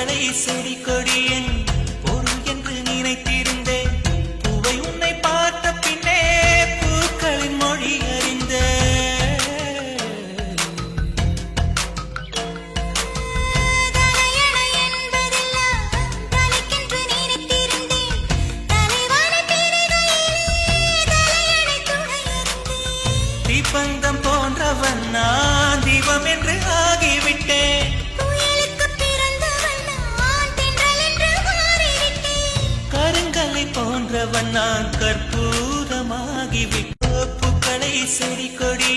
பூக்களை செடி கொடியின் பொருள் என்று நினைத்திருந்தேன். பூவை உன்னை பார்த்த பின்னே பூக்களின் மொழி அறிந்த. தீப்பந்தம் போன்றவன் நான் தீபம் என்று ஆகிவிட்டேன். கருங்கலை போன்றவன் நான் கற்பூரமாகிவிட்டேன். பூக்களை செடி கொடி